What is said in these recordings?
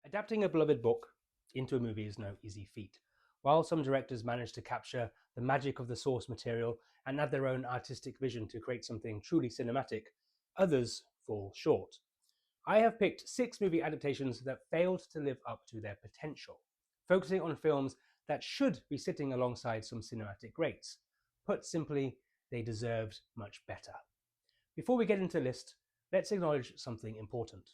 Adapting a beloved book into a movie is no easy feat. While some directors manage to capture the magic of the source material and add their own artistic vision to create something truly cinematic, others fall short. I have picked 6 movie adaptations that failed to live up to their potential, focusing on films that should be sitting alongside some cinematic greats. Put simply, they deserved much better. Before we get into the list, let's acknowledge something important.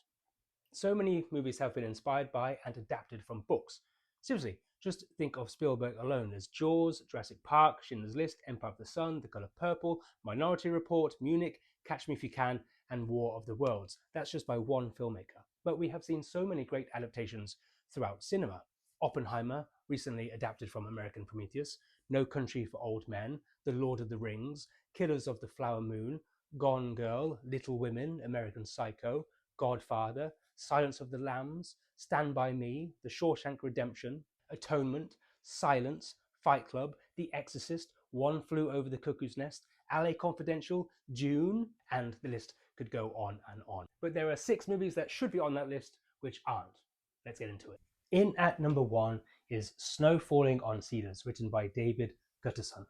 So many movies have been inspired by and adapted from books. Seriously, just think of Spielberg alone. There's Jaws, Jurassic Park, Schindler's List, Empire of the Sun, The Colour Purple, Minority Report, Munich, Catch Me If You Can, and War of the Worlds. That's just by one filmmaker. But we have seen so many great adaptations throughout cinema. Oppenheimer, recently adapted from American Prometheus, No Country for Old Men, The Lord of the Rings, Killers of the Flower Moon, Gone Girl, Little Women, American Psycho, Godfather, Silence of the Lambs, Stand By Me, The Shawshank Redemption, Atonement, Silence, Fight Club, The Exorcist, One Flew Over the Cuckoo's Nest, LA Confidential, Dune, and the list could go on and on. But there are 6 movies that should be on that list which aren't. Let's get into it. In at number 1 is Snow Falling on Cedars, written by David Guterson.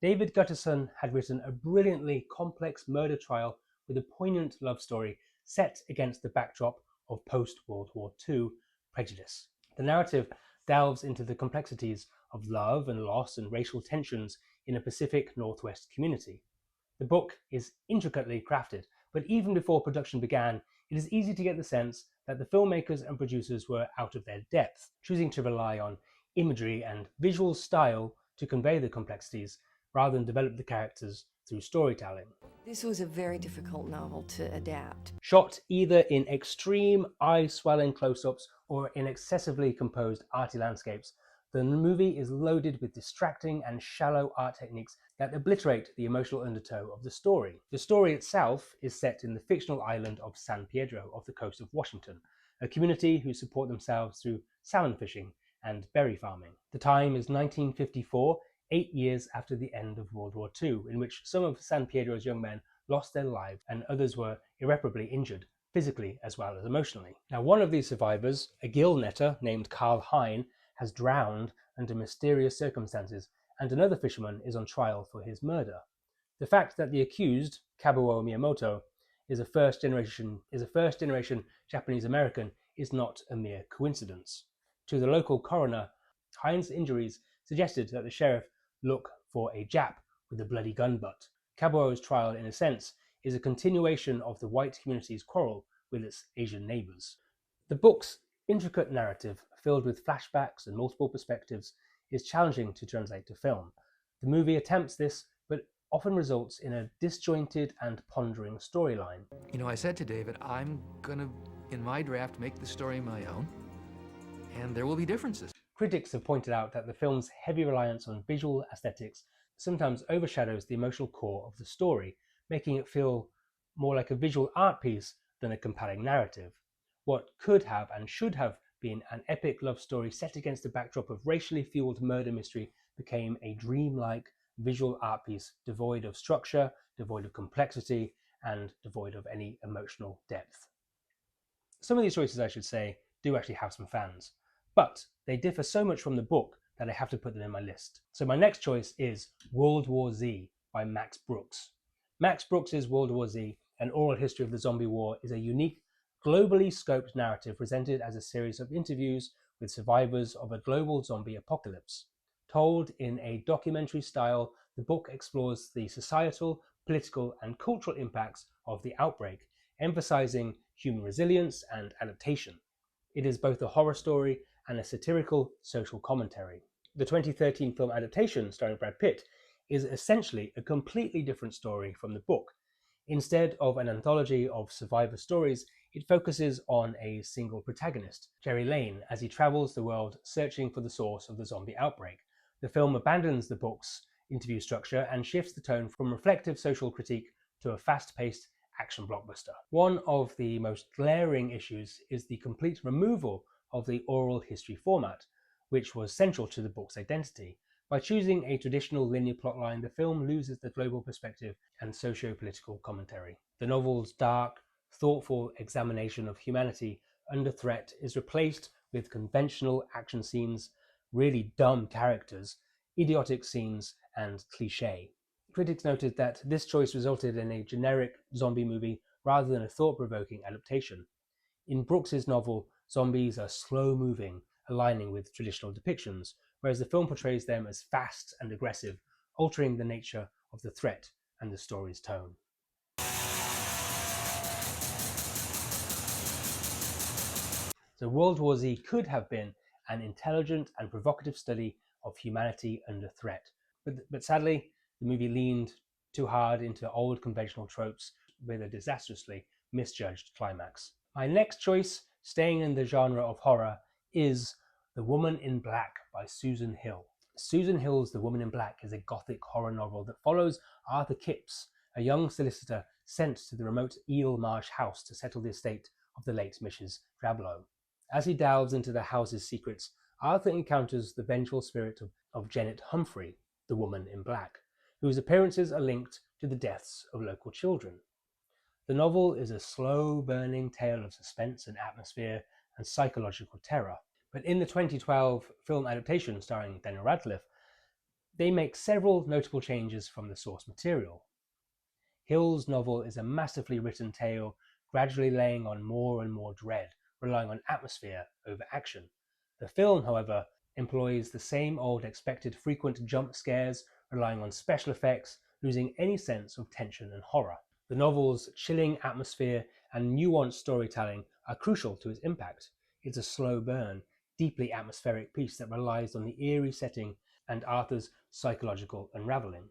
David Guterson had written a brilliantly complex murder trial with a poignant love story set against the backdrop of post-World War II prejudice. The narrative delves into the complexities of love and loss and racial tensions in a Pacific Northwest community. The book is intricately crafted, but even before production began, it is easy to get the sense that the filmmakers and producers were out of their depth, choosing to rely on imagery and visual style to convey the complexities rather than develop the characters through storytelling. This was a very difficult novel to adapt. Shot either in extreme eye-swelling close-ups or in excessively composed arty landscapes, the movie is loaded with distracting and shallow art techniques that obliterate the emotional undertow of the story. The story itself is set in the fictional island of San Pedro off the coast of Washington, a community who support themselves through salmon fishing and berry farming. The time is 1954, 8 years after the end of World War II, in which some of San Pedro's young men lost their lives and others were irreparably injured, physically as well as emotionally. Now, one of these survivors, a gill netter named Karl Hein, has drowned under mysterious circumstances, and another fisherman is on trial for his murder. The fact that the accused, Kabuo Miyamoto, is a first-generation Japanese American is not a mere coincidence. To the local coroner, Hein's injuries suggested that the sheriff look for a Jap with a bloody gun butt. Kabuo's trial, in a sense, is a continuation of the white community's quarrel with its Asian neighbours. The book's intricate narrative, filled with flashbacks and multiple perspectives, is challenging to translate to film. The movie attempts this, but often results in a disjointed and pondering storyline. You know, I said to David, I'm gonna, in my draft, make the story my own, and there will be differences. Critics have pointed out that the film's heavy reliance on visual aesthetics sometimes overshadows the emotional core of the story, making it feel more like a visual art piece than a compelling narrative. What could have and should have been an epic love story set against the backdrop of racially fueled murder mystery became a dreamlike visual art piece devoid of structure, devoid of complexity, and devoid of any emotional depth. Some of these choices, I should say, do actually have some fans, but they differ so much from the book that I have to put them in my list. So my next choice is World War Z by Max Brooks. Max Brooks's World War Z, An Oral History of the Zombie War, is a unique, globally scoped narrative presented as a series of interviews with survivors of a global zombie apocalypse. Told in a documentary style, the book explores the societal, political, and cultural impacts of the outbreak, emphasizing human resilience and adaptation. It is both a horror story and a satirical social commentary. The 2013 film Adaptation, starring Brad Pitt, is essentially a completely different story from the book. Instead of an anthology of survivor stories, it focuses on a single protagonist, Jerry Lane, as he travels the world searching for the source of the zombie outbreak. The film abandons the book's interview structure and shifts the tone from reflective social critique to a fast-paced action blockbuster. One of the most glaring issues is the complete removal of the oral history format, which was central to the book's identity. By choosing a traditional linear plotline, the film loses the global perspective and socio-political commentary. The novel's dark, thoughtful examination of humanity under threat is replaced with conventional action scenes, really dumb characters, idiotic scenes, and cliché. Critics noted that this choice resulted in a generic zombie movie rather than a thought-provoking adaptation. In Brooks's novel, zombies are slow-moving, aligning with traditional depictions, whereas the film portrays them as fast and aggressive, altering the nature of the threat and the story's tone. So World War Z could have been an intelligent and provocative study of humanity under threat. But sadly, the movie leaned too hard into old conventional tropes with a disastrously misjudged climax. My next choice, staying in the genre of horror, is The Woman in Black by Susan Hill. Susan Hill's The Woman in Black is a gothic horror novel that follows Arthur Kipps, a young solicitor sent to the remote Eel Marsh house to settle the estate of the late Mrs. Drablow. As he delves into the house's secrets, Arthur encounters the vengeful spirit of Janet Humphrey, the Woman in Black, whose appearances are linked to the deaths of local children. The novel is a slow-burning tale of suspense and atmosphere and psychological terror. But in the 2012 film adaptation starring Daniel Radcliffe, they make several notable changes from the source material. Hill's novel is a masterfully written tale, gradually laying on more and more dread, relying on atmosphere over action. The film, however, employs the same old expected frequent jump scares, relying on special effects, losing any sense of tension and horror. The novel's chilling atmosphere and nuanced storytelling are crucial to its impact. It's a slow burn, deeply atmospheric piece that relies on the eerie setting and Arthur's psychological unraveling.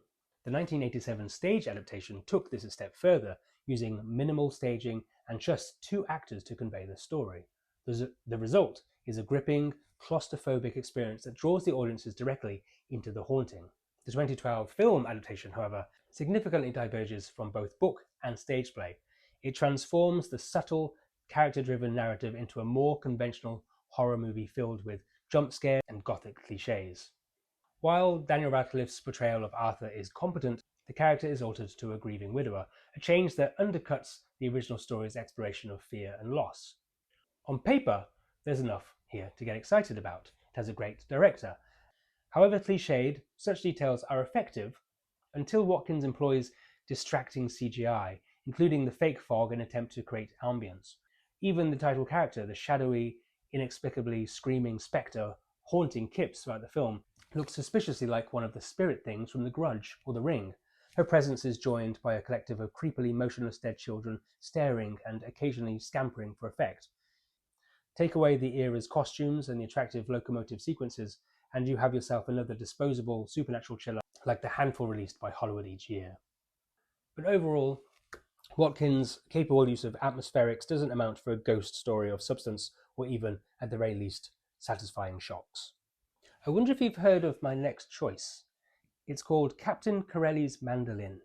The 1987 stage adaptation took this a step further, using minimal staging and just 2 actors to convey the story. The result is a gripping, claustrophobic experience that draws the audiences directly into the haunting. The 2012 film adaptation, however, significantly diverges from both book and stage play. It transforms the subtle, character-driven narrative into a more conventional horror movie filled with jump scares and gothic cliches. While Daniel Radcliffe's portrayal of Arthur is competent, the character is altered to a grieving widower, a change that undercuts the original story's exploration of fear and loss. On paper, there's enough here to get excited about. It has a great director. However cliched, such details are effective until Watkins employs distracting CGI, including the fake fog in an attempt to create ambience. Even the title character, the shadowy, inexplicably screaming spectre haunting Kipps throughout the film, looks suspiciously like one of the spirit things from The Grudge or The Ring. Her presence is joined by a collective of creepily motionless dead children staring and occasionally scampering for effect. Take away the era's costumes and the attractive locomotive sequences, and you have yourself another disposable supernatural chiller like the handful released by Hollywood each year. But overall, Watkins' capable use of atmospherics doesn't amount for a ghost story of substance, or even, at the very least, satisfying shocks. I wonder if you've heard of my next choice. It's called Captain Corelli's Mandolin.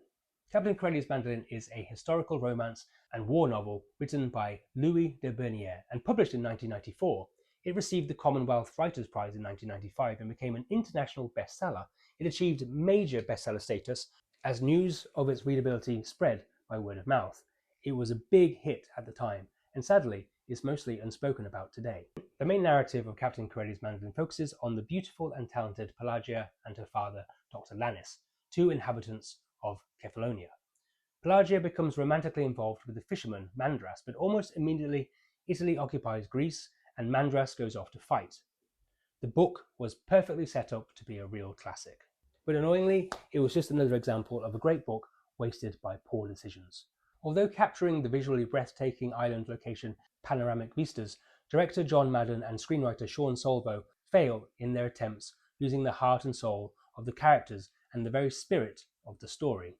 Captain Corelli's Mandolin is a historical romance and war novel written by Louis de Bernières and published in 1994. It received the Commonwealth Writers' Prize in 1995 and became an international bestseller. It achieved major bestseller status as news of its readability spread by word of mouth. It was a big hit at the time, and sadly is mostly unspoken about today. The main narrative of Captain Corelli's Mandolin focuses on the beautiful and talented Pelagia and her father, Dr. Lannis, 2 inhabitants of Kefalonia. Pelagia becomes romantically involved with the fisherman Mandras, but almost immediately Italy occupies Greece and Mandras goes off to fight. The book was perfectly set up to be a real classic. But annoyingly, it was just another example of a great book wasted by poor decisions. Although capturing the visually breathtaking island location panoramic vistas, director John Madden and screenwriter Sean Solvo fail in their attempts, losing the heart and soul of the characters and the very spirit of the story.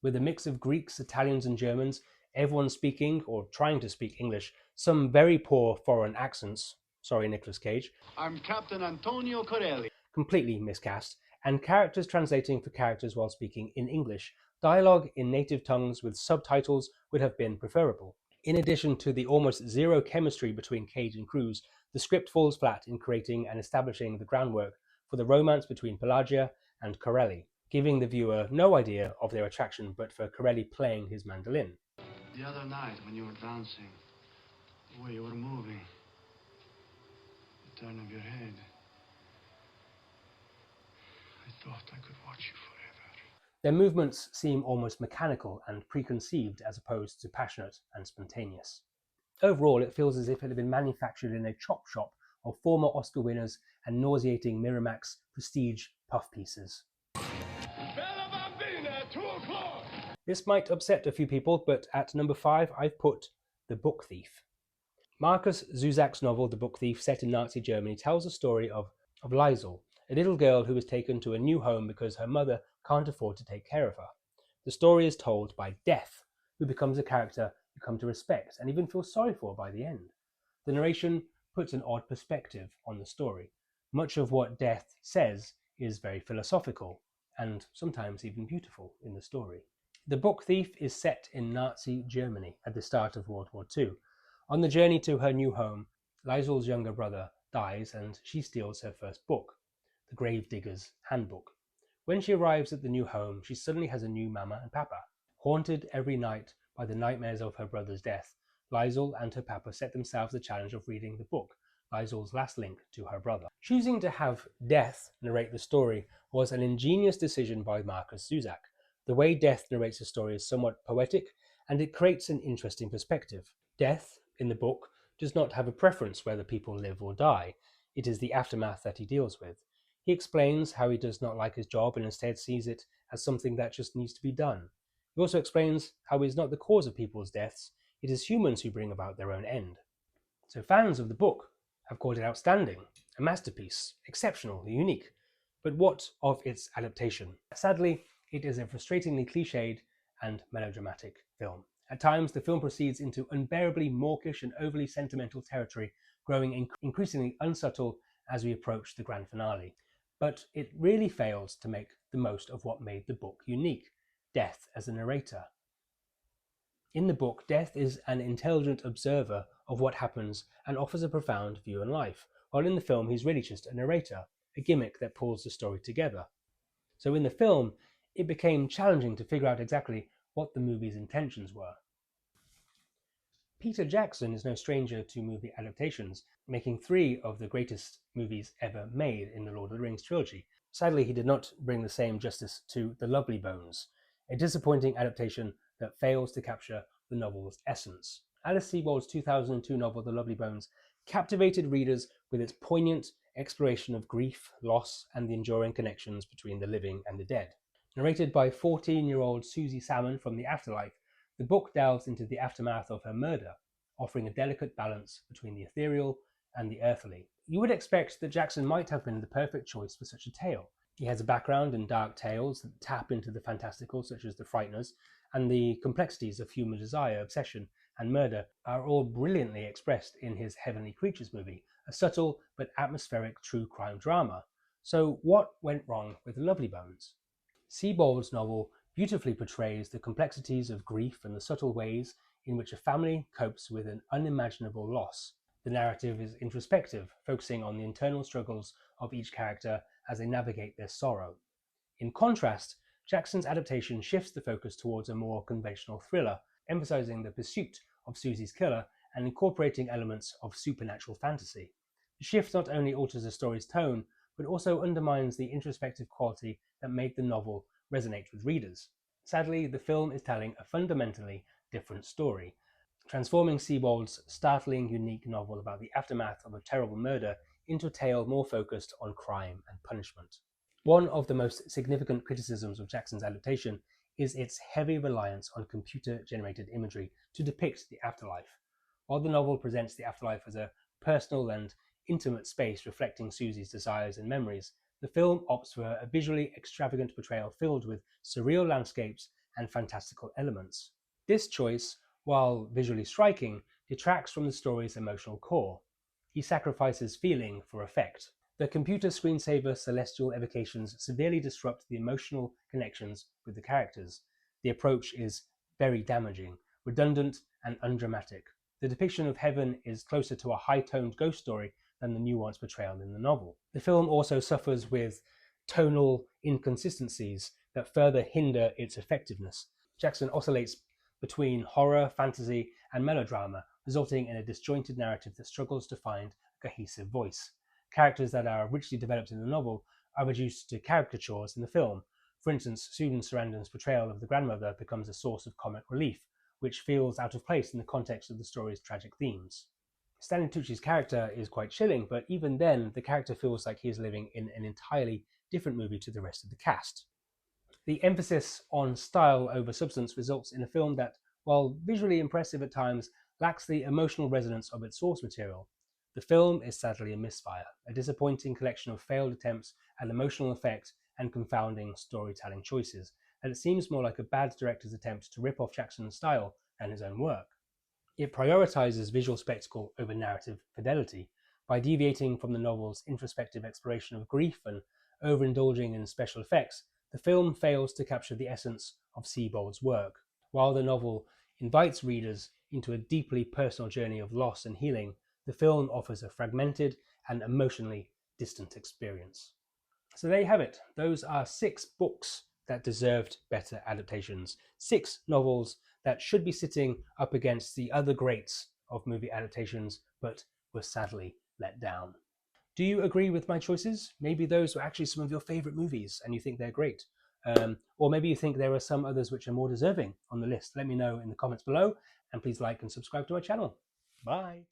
With a mix of Greeks, Italians and Germans, everyone speaking or trying to speak English, some very poor foreign accents, sorry Nicolas Cage, I'm Captain Antonio Corelli. Completely miscast, and characters translating for characters while speaking in English. Dialogue in native tongues with subtitles would have been preferable. In addition to the almost zero chemistry between Cage and Cruz, the script falls flat in creating and establishing the groundwork for the romance between Pelagia and Corelli, giving the viewer no idea of their attraction but for Corelli playing his mandolin. The other night when you were dancing, The way you were moving. The turn of your head. I thought I could watch you forever. Their movements seem almost mechanical and preconceived as opposed to passionate and spontaneous. Overall, it feels as if it had been manufactured in a chop shop of former Oscar winners and nauseating Miramax prestige puff pieces. Bella Bambina, 2 o'clock! This might upset a few people, but at number 5 I've put The Book Thief. Markus Zusak's novel The Book Thief, set in Nazi Germany, tells the story of Liesel, a little girl who was taken to a new home because her mother can't afford to take care of her. The story is told by Death, who becomes a character you come to respect and even feel sorry for by the end. The narration puts an odd perspective on the story. Much of what Death says is very philosophical and sometimes even beautiful in the story. The Book Thief is set in Nazi Germany at the start of World War II. On the journey to her new home, Liesel's younger brother dies and she steals her first book, The Gravedigger's Handbook. When she arrives at the new home, she suddenly has a new mama and papa. Haunted every night by the nightmares of her brother's death, Liesel and her papa set themselves the challenge of reading the book, Liesel's last link to her brother. Choosing to have Death narrate the story was an ingenious decision by Markus Zusak. The way Death narrates the story is somewhat poetic, and it creates an interesting perspective. Death, in the book, does not have a preference whether people live or die. It is the aftermath that he deals with. He explains how he does not like his job and instead sees it as something that just needs to be done. He also explains how he is not the cause of people's deaths, it is humans who bring about their own end. So fans of the book have called it outstanding, a masterpiece, exceptional, unique. But what of its adaptation? Sadly, it is a frustratingly cliched and melodramatic film. At times, the film proceeds into unbearably mawkish and overly sentimental territory, growing increasingly unsubtle as we approach the grand finale. But it really fails to make the most of what made the book unique, Death as a narrator. In the book, Death is an intelligent observer of what happens and offers a profound view on life, while in the film he's really just a narrator, a gimmick that pulls the story together. So in the film, it became challenging to figure out exactly what the movie's intentions were. Peter Jackson is no stranger to movie adaptations, making 3 of the greatest movies ever made in the Lord of the Rings trilogy. Sadly, he did not bring the same justice to The Lovely Bones, a disappointing adaptation that fails to capture the novel's essence. Alice Sebold's 2002 novel The Lovely Bones captivated readers with its poignant exploration of grief, loss, and the enduring connections between the living and the dead. Narrated by 14-year-old Susie Salmon from the afterlife, the book delves into the aftermath of her murder, offering a delicate balance between the ethereal and the earthly. You would expect that Jackson might have been the perfect choice for such a tale. He has a background in dark tales that tap into the fantastical, such as The Frighteners, and the complexities of human desire, obsession, and murder are all brilliantly expressed in his Heavenly Creatures movie, a subtle but atmospheric true crime drama. So what went wrong with Lovely Bones? Sebold's novel beautifully portrays the complexities of grief and the subtle ways in which a family copes with an unimaginable loss. The narrative is introspective, focusing on the internal struggles of each character as they navigate their sorrow. In contrast, Jackson's adaptation shifts the focus towards a more conventional thriller, emphasizing the pursuit of Susie's killer and incorporating elements of supernatural fantasy. The shift not only alters the story's tone, but also undermines the introspective quality that made the novel resonate with readers. Sadly, the film is telling a fundamentally different story, transforming Sebold's startling, unique novel about the aftermath of a terrible murder into a tale more focused on crime and punishment. One of the most significant criticisms of Jackson's adaptation is its heavy reliance on computer-generated imagery to depict the afterlife. While the novel presents the afterlife as a personal and intimate space reflecting Susie's desires and memories, the film opts for a visually extravagant portrayal filled with surreal landscapes and fantastical elements. This choice, while visually striking, detracts from the story's emotional core. He sacrifices feeling for effect. The computer screensaver celestial evocations severely disrupt the emotional connections with the characters. The approach is very damaging, redundant, and undramatic. The depiction of heaven is closer to a high-toned ghost story than the nuanced portrayal in the novel. The film also suffers with tonal inconsistencies that further hinder its effectiveness. Jackson oscillates between horror, fantasy, and melodrama, resulting in a disjointed narrative that struggles to find a cohesive voice. Characters that are richly developed in the novel are reduced to caricatures in the film. For instance, Susan Sarandon's portrayal of the grandmother becomes a source of comic relief, which feels out of place in the context of the story's tragic themes. Stanley Tucci's character is quite chilling, but even then, the character feels like he is living in an entirely different movie to the rest of the cast. The emphasis on style over substance results in a film that, while visually impressive at times, lacks the emotional resonance of its source material. The film is sadly a misfire, a disappointing collection of failed attempts at emotional effect and confounding storytelling choices, and it seems more like a bad director's attempt to rip off Jackson's style than his own work. It prioritizes visual spectacle over narrative fidelity by deviating from the novel's introspective exploration of grief and overindulging in special effects. The film fails to capture the essence of Sebold's work. While the novel invites readers into a deeply personal journey of loss and healing, the film offers a fragmented and emotionally distant experience. So there you have it. Those are 6 books that deserved better adaptations. 6 novels that should be sitting up against the other greats of movie adaptations, but were sadly let down. Do you agree with my choices? Maybe those were actually some of your favorite movies and you think they're great. Or maybe you think there are some others which are more deserving on the list. Let me know in the comments below, and please like and subscribe to my channel. Bye.